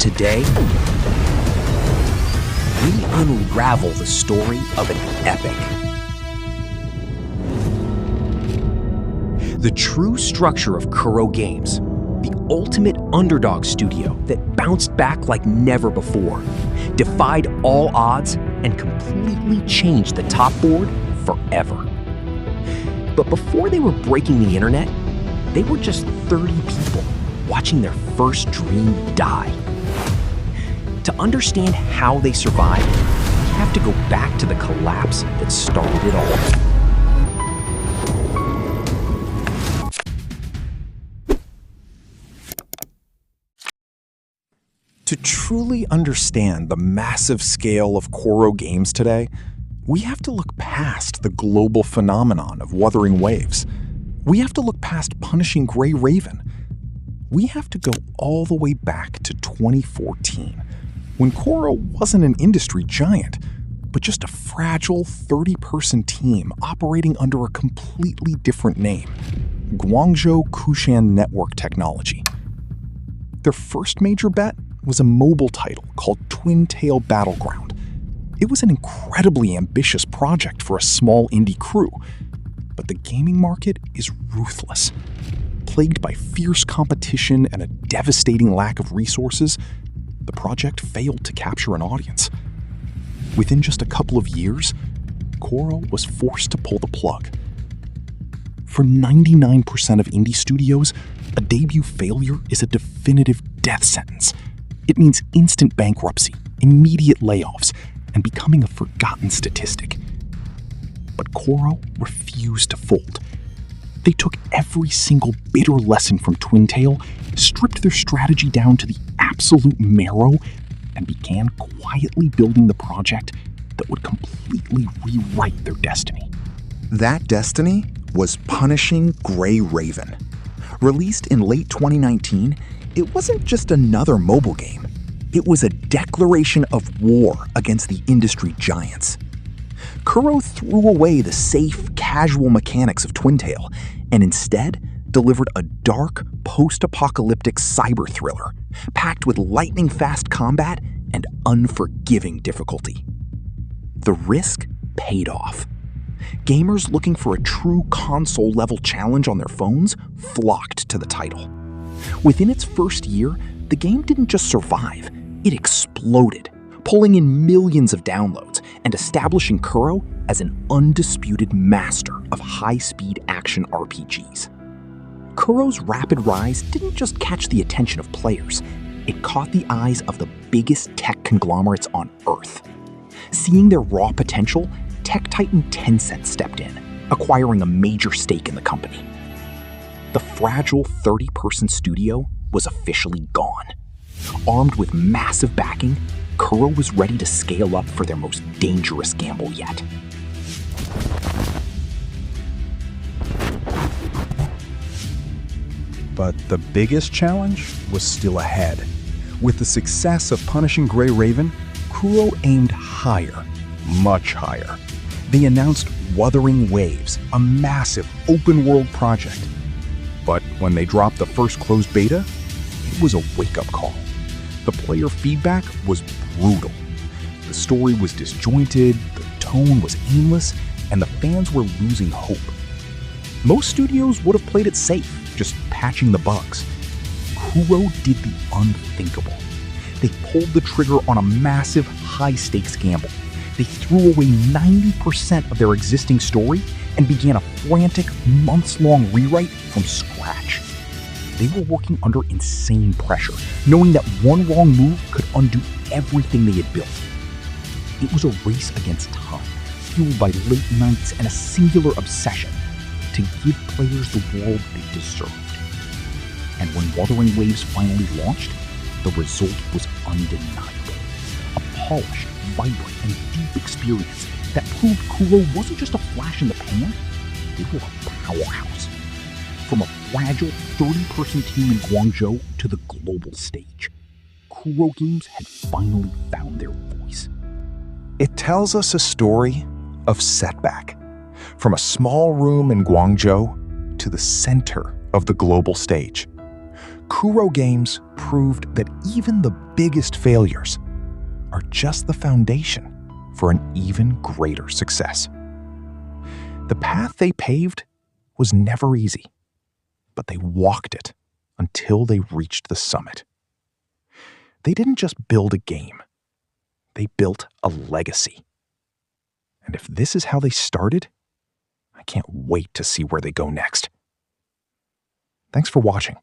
Today, we unravel the story of an epic. The true structure of Kuro Games, the ultimate underdog studio that bounced back like never before, defied all odds, and completely changed the top board forever. But before they were breaking the internet, they were just 30 people watching their first dream die. To understand how they survived, we have to go back to the collapse that started it all. To truly understand the massive scale of Kuro Games today, we have to look past the global phenomenon of Wuthering Waves. We have to look past Punishing Gray Raven. We have to go all the way back to 2014, when Kuro wasn't an industry giant, but just a fragile 30-person team operating under a completely different name, Guangzhou Kushan Network Technology. Their first major bet was a mobile title called Twin Tail Battleground. It was an incredibly ambitious project for a small indie crew, but the gaming market is ruthless. Plagued by fierce competition and a devastating lack of resources, the project failed to capture an audience. Within just a couple of years, Kuro was forced to pull the plug. For 99% of indie studios, a debut failure is a definitive death sentence. It means instant bankruptcy, immediate layoffs, and becoming a forgotten statistic. But Kuro refused to fold. They took every single bitter lesson from Twin Tail, stripped their strategy down to the absolute marrow, and began quietly building the project that would completely rewrite their destiny. That destiny was Punishing Gray Raven. Released in late 2019, it wasn't just another mobile game. It was a declaration of war against the industry giants. Kuro threw away the safe, casual mechanics of Twin Tail and instead delivered a dark, post-apocalyptic cyber thriller packed with lightning-fast combat and unforgiving difficulty. The risk paid off. Gamers looking for a true console-level challenge on their phones flocked to the title. Within its first year, the game didn't just survive, it exploded, pulling in millions of downloads and establishing Kuro as an undisputed master of high-speed action RPGs. Kuro's rapid rise didn't just catch the attention of players, it caught the eyes of the biggest tech conglomerates on Earth. Seeing their raw potential, tech titan Tencent stepped in, acquiring a major stake in the company. The fragile 30-person studio was officially gone. Armed with massive backing, Kuro was ready to scale up for their most dangerous gamble yet. But the biggest challenge was still ahead. With the success of Punishing Gray Raven, Kuro aimed higher, much higher. They announced Wuthering Waves, a massive open-world project. But when they dropped the first closed beta, it was a wake-up call. The player feedback was brutal. The story was disjointed, the tone was aimless, and the fans were losing hope. Most studios would have played it safe, just patching the bugs. Kuro did the unthinkable. They pulled the trigger on a massive, high-stakes gamble. They threw away 90% of their existing story and began a frantic, months-long rewrite from scratch. They were working under insane pressure, knowing that one wrong move could undo everything they had built. It was a race against time, fueled by late nights and a singular obsession to give players the world they deserved. And when Wuthering Waves finally launched, the result was undeniable. A polished, vibrant, and deep experience that proved Kuro wasn't just a flash in the pan, they were a powerhouse. From a fragile 30-person team in Guangzhou to the global stage, Kuro Games had finally found their voice. It tells us a story of setback. From a small room in Guangzhou to the center of the global stage. Kuro Games proved that even the biggest failures are just the foundation for an even greater success. The path they paved was never easy, but they walked it until they reached the summit. They didn't just build a game, they built a legacy. And if this is how they started, I can't wait to see where they go next. Thanks for watching.